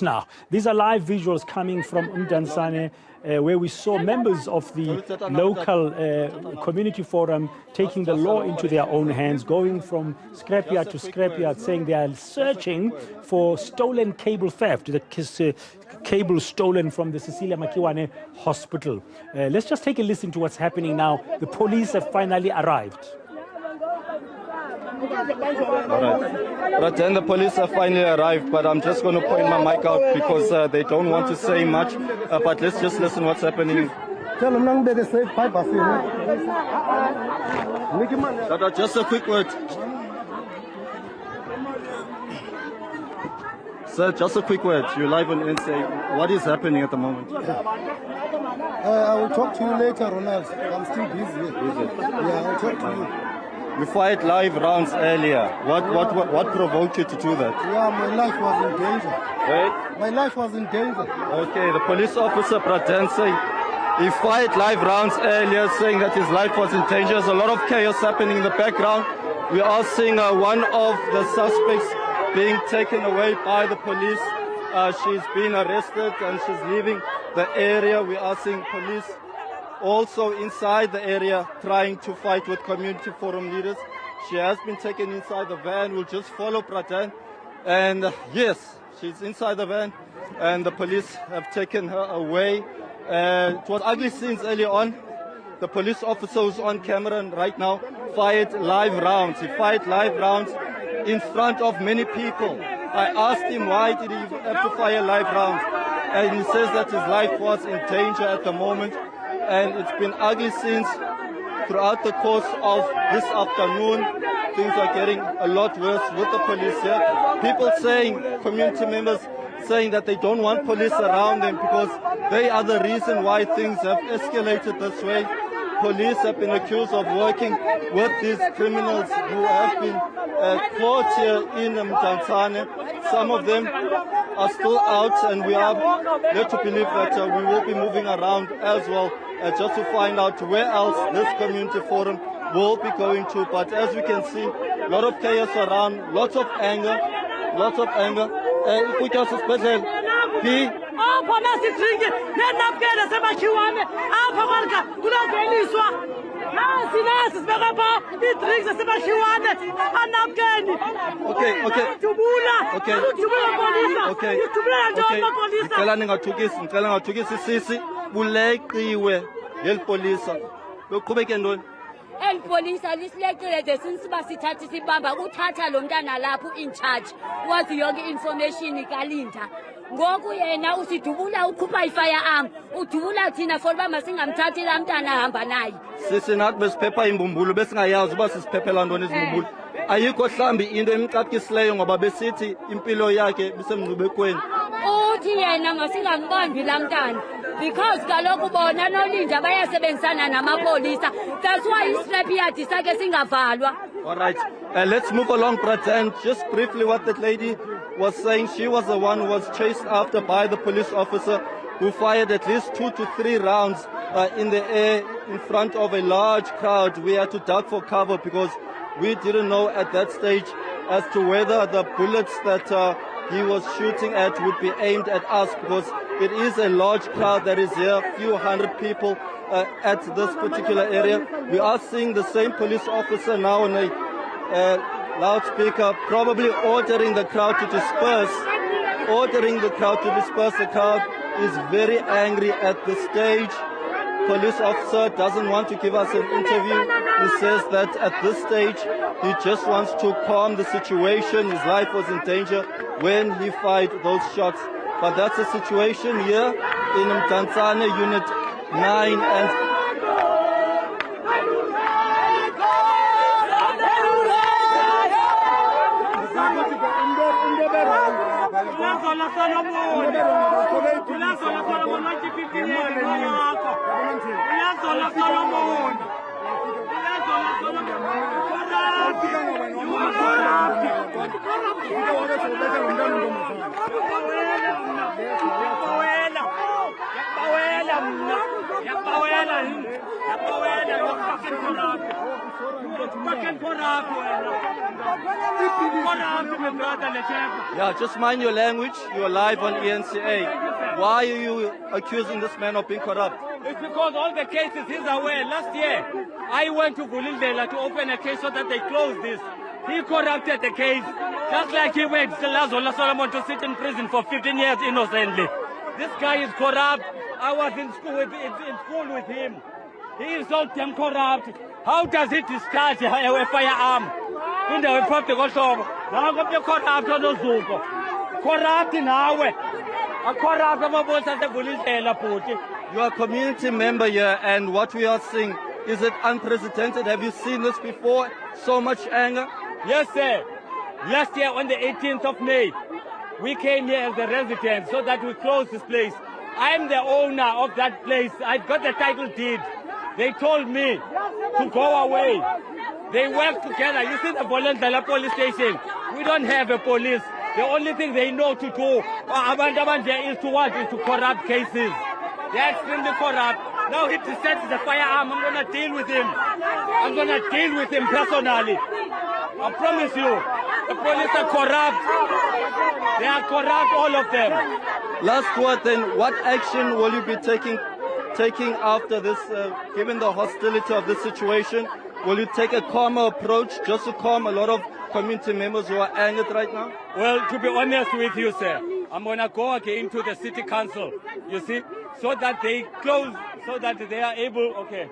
Now, these are live visuals coming from Mdantsane, where we saw members of the local community forum taking the law into their own hands, going from scrapyard to scrapyard, saying they are searching for stolen cable theft, the cable stolen from the Cecilia Makiwane hospital. Let's just take a listen to what's happening now. The police have finally arrived. Right then the police have finally arrived, but I'm just going to point my mic out because they don't want to say much, but let's just listen what's happening. Just a quick word. Sir, just a quick word. You're live on eNCA. What is happening at the moment? I will talk to you later, Ronald. I'm still busy. Yeah, I'll talk to you. You fired live rounds earlier. What provoked you to do that? Yeah, my life was in danger. Right? My life was in danger. Okay, the police officer Mdantsane, he fired live rounds earlier, saying that his life was in danger. There's a lot of chaos happening in the background. We are seeing one of the suspects being taken away by the police. She's been arrested and she's leaving the area. We are seeing police also inside the area trying to fight with community forum leaders. She has been taken inside the van. We'll just follow Mdantsane. And yes, she's inside the van and the police have taken her away. It was ugly scenes earlier on. The police officer who's on camera right now fired live rounds. He fired live rounds in front of many people. I asked him why did he have to fire live rounds, and he says that his life was in danger at the moment. And it's been ugly scenes throughout the course of this afternoon. Things are getting a lot worse with the police here. People saying, community members saying that they don't want police around them because they are the reason why things have escalated this way. Police have been accused of working with these criminals who have been caught here in Mdantsane. Some of them are still out, and we are led to believe that we will be moving around as well, just to find out where else this community forum will be going to. But as we can see, a lot of chaos around, lots of anger, lots of anger. El police alisilekeleze since basithatha sibamba uthatha lo mntana lapho in charge wazi yonke information kalinda ngoku yena usidubula ukhupha ifirearm udubula thina for ba masingamthathi la mntana hamba naye sisi nathi besiphepha imbumbulu besingayazi uba sisiphephela ntoni izimbumbulu ayikho hlambi into emcakisileyo ngoba besithi impilo yakhe bisemngcubekweni uthi yena masingambambi la mntana because kaloku bona nolinda bayasebenzisana namapolisa. That's why iscrapyard sakhe singavalwa. All right, let's move along, Mdantsane. Just briefly what that lady was saying. She was the one who was chased after by the police officer who fired at least 2 to 3 rounds in the air in front of a large crowd. We had to duck for cover because we didn't know at that stage as to whether the bullets that he was shooting at would be aimed at us, because it is a large crowd that is here, a few hundred people at this particular area. We are seeing the same police officer now on a loudspeaker, probably ordering the crowd to disperse. The crowd is very angry at this stage. Police officer doesn't want to give us an interview. He says that at this stage, he just wants to calm the situation. His life was in danger when he fired those shots. But that's the situation here in Mdantsane, Unit 9 and... Yeah, just mind your language. You are live on eNCA. Why are you accusing this man of being corrupt? It's because all the cases he's aware. Last year, I went to Vulindlela to open a case so that they close this. He corrupted the case, just like he went to Lazola Solomon to sit in prison for 15 years innocently. This guy is corrupt. I was in school with him. He is so damn corrupt. How does he discharge a firearm? In the public also. Now I'm corrupt on the Zuko. Corrupt in our way. A corrupt about the Vulindlela Puti. You are a community member here, and what we are seeing, is it unprecedented? Have you seen this before? So much anger? Yes, sir. Last year on the 18th of May, we came here as the residents so that we close this place. I'm the owner of that place. I've got the title deed. They told me to go away. They work together. You see the Volendala police station. We don't have a police. The only thing they know to do is to what? Is to corrupt cases. They're extremely corrupt. Now he discharges the firearm. I'm going to deal with him. I'm going to deal with him personally. I promise you, the police are corrupt. They are corrupt, all of them. Last word then, what action will you be taking after this, given the hostility of this situation? Will you take a calmer approach just to calm a lot of community members who are angered right now? Well, to be honest with you, sir, I'm going to go again to the city council, you see, so that they close, so that they are able, okay.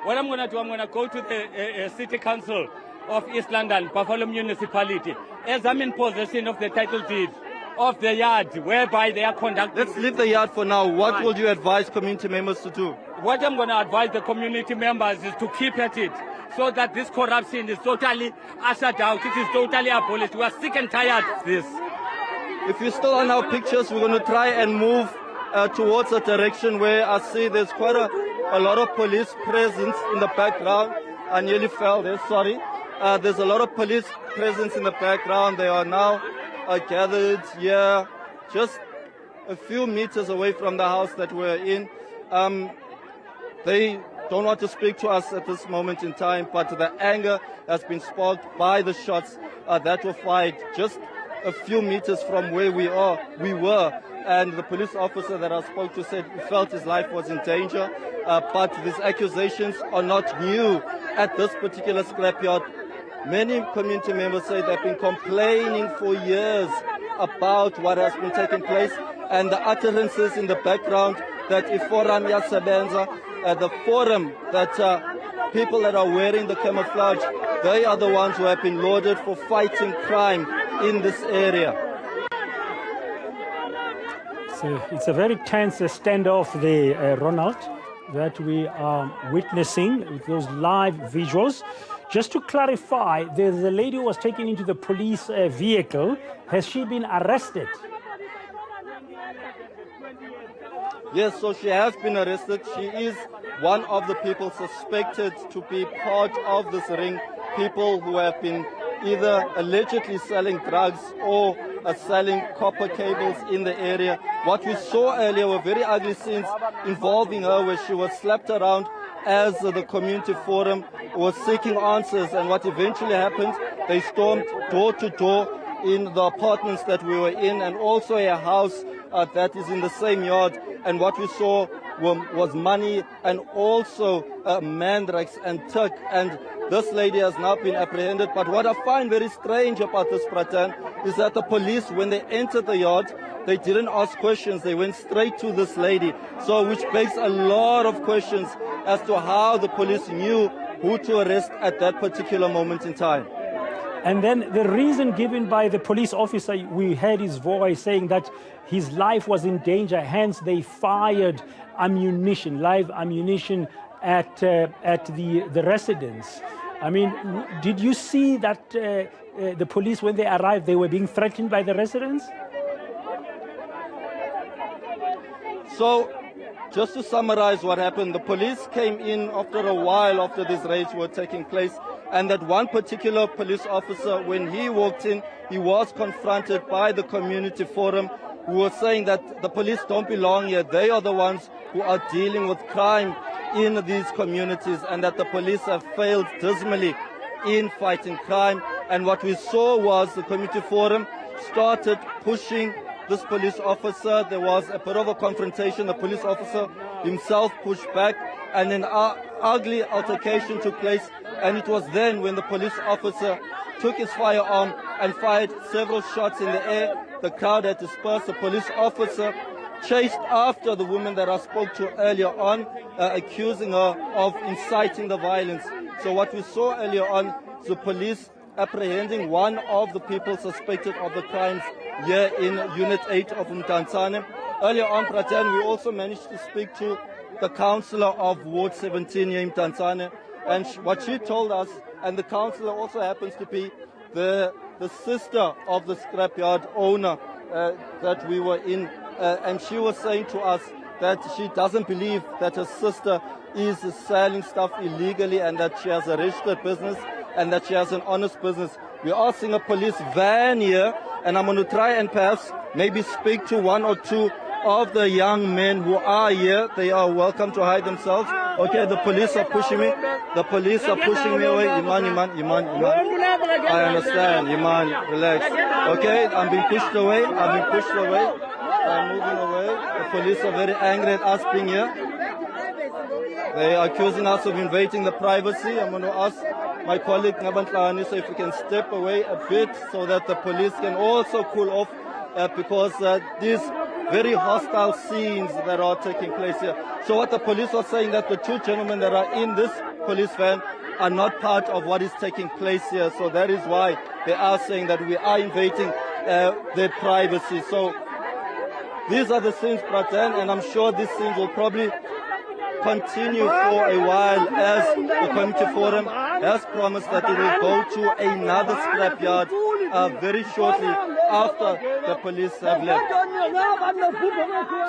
What I'm going to do, I'm going to go to the city council of East London, Buffalo Municipality, as I'm in possession of the title deed of the yard whereby they are conducting. Let's leave the yard for now. What will you advise community members to do? What I'm going to advise the community members is to keep at it so that this corruption is totally ushered out. It is totally abolished. We are sick and tired of this. If you're still on our pictures, we're going to try and move towards a direction where I see there's quite a lot of police presence in the background. I nearly fell there, sorry. There's a lot of police presence in the background. They are now gathered here, just a few meters away from the house that we're in. They don't want to speak to us at this moment in time, but the anger has been sparked by the shots that were fired just a few meters from where we were. And the police officer that I spoke to said he felt his life was in danger. But these accusations are not new at this particular scrapyard. Many community members say they've been complaining for years about what has been taking place, and the utterances in the background that Forum Yasebenza, the forum that people that are wearing the camouflage, they are the ones who have been lauded for fighting crime in this area. So it's a very tense standoff there, Ronald, that we are witnessing with those live visuals. Just to clarify, there's a lady who was taken into the police vehicle. Has she been arrested? Yes, so she has been arrested. She is one of the people suspected to be part of this ring, people who have been either allegedly selling drugs or selling copper cables in the area. What we saw earlier were very ugly scenes involving her, where she was slapped around as the community forum was seeking answers. And what eventually happened, they stormed door to door in the apartments that we were in, and also a house that is in the same yard. And what we saw was money and also mandrakes and tuck. And this lady has now been apprehended. But what I find very strange about this, Pratan, is that the police, when they entered the yard, they didn't ask questions. They went straight to this lady. So which begs a lot of questions as to how the police knew who to arrest at that particular moment in time. And then the reason given by the police officer, we heard his voice saying that his life was in danger, hence they fired ammunition, live ammunition at the residence. I mean, did you see that the police, when they arrived, they were being threatened by the residents? So, just to summarize what happened, the police came in after a while after these raids were taking place, and that one particular police officer, when he walked in, he was confronted by the community forum, who were saying that the police don't belong here. They are the ones who are dealing with crime in these communities, and that the police have failed dismally in fighting crime. And what we saw was the community forum started pushing this police officer. There was a bit of a confrontation. The police officer himself pushed back, and an ugly altercation took place. And it was then when the police officer took his firearm and fired several shots in the air. The crowd had dispersed. The police officer chased after the woman that I spoke to earlier on, accusing her of inciting the violence. So what we saw earlier on is the police apprehending one of the people suspected of the crimes here in Unit 8 of Mdantsane. Earlier on, Praten, we also managed to speak to the councillor of Ward 17 here in Mdantsane, and what she told us, and the councillor also happens to be the sister of the scrapyard owner that we were in, and she was saying to us that she doesn't believe that her sister is selling stuff illegally, and that she has a registered business and that she has an honest business. We are seeing a police van here, and I'm going to try and perhaps maybe speak to one or two of the young men who are here. They are welcome to hide themselves. Okay, the police are pushing me. The police are pushing me away. Iman. I understand. Iman, relax. Okay, I'm being pushed away. I'm moving away. The police are very angry at us being here. They are accusing us of invading the privacy. I'm going to ask my colleague Mdantsane if we can step away a bit so that the police can also cool off, because these very hostile scenes that are taking place here. So what the police are saying, that the two gentlemen that are in this police van are not part of what is taking place here. So that is why they are saying that we are invading their privacy. So these are the scenes, Praten, and I'm sure these scenes will probably continue for a while, as the community forum has promised that it will go to another scrapyard very shortly after the police have left.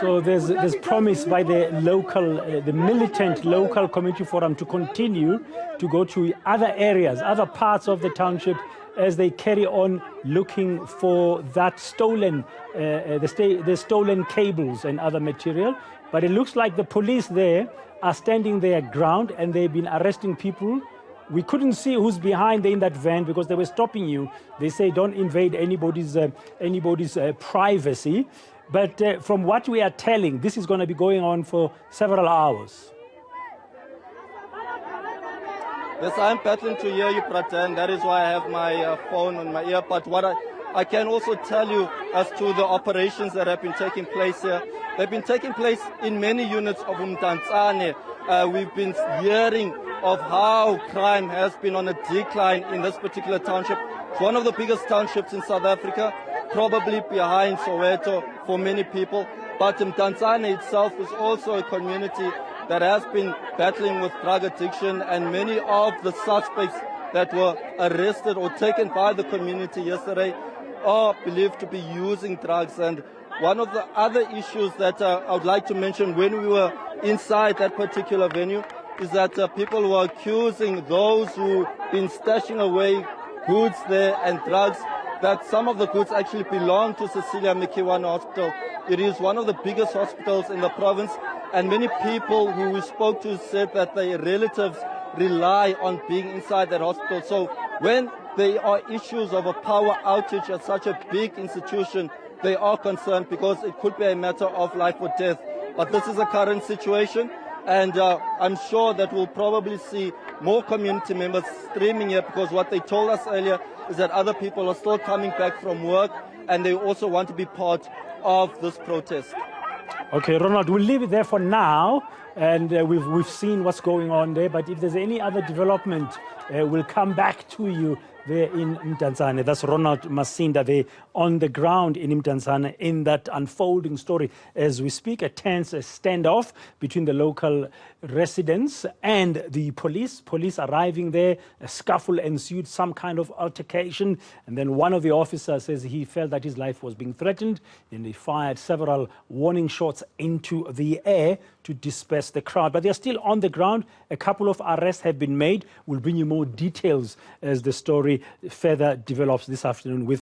So there's promise by the local, the militant local community forum to continue to go to other areas, other parts of the township, as they carry on looking for that stolen, the stolen cables and other material. But it looks like the police there are standing their ground, and they've been arresting people. We couldn't see who's behind in that van because they were stopping you. They say don't invade anybody's privacy. But from what we are telling, this is going to be going on for several hours. Yes, I'm battling to hear you, Praten. That is why I have my phone on my ear. But what I can also tell you as to the operations that have been taking place here, they've been taking place in many units of Mdantsane. We've been hearing of how crime has been on a decline in this particular township. It's one of the biggest townships in South Africa, probably behind Soweto for many people. But Mdantsane itself is also a community that has been battling with drug addiction, and many of the suspects that were arrested or taken by the community yesterday are believed to be using drugs. And one of the other issues that I would like to mention when we were inside that particular venue is that people were accusing those who've been stashing away goods there and drugs, that some of the goods actually belong to Cecilia Mikiwane Hospital. It is one of the biggest hospitals in the province, and many people who we spoke to said that their relatives rely on being inside that hospital. So when there are issues of a power outage at such a big institution, they are concerned because it could be a matter of life or death. But this is a current situation, and I'm sure that we'll probably see more community members streaming here, because what they told us earlier is that other people are still coming back from work and they also want to be part of this protest. Okay, Ronald, we'll leave it there for now, and we've seen what's going on there. But if there's any other development, we'll come back to you there in Mdantsane. That's Ronald Masinda there on the ground in Mdantsane in that unfolding story. As we speak, a tense standoff between the local residents and the police. Police arriving there, a scuffle ensued, some kind of altercation, and then one of the officers says he felt that his life was being threatened, and he fired several warning shots into the air to disperse the crowd. But they're still on the ground. A couple of arrests have been made. We'll bring you more details as the story further develops this afternoon with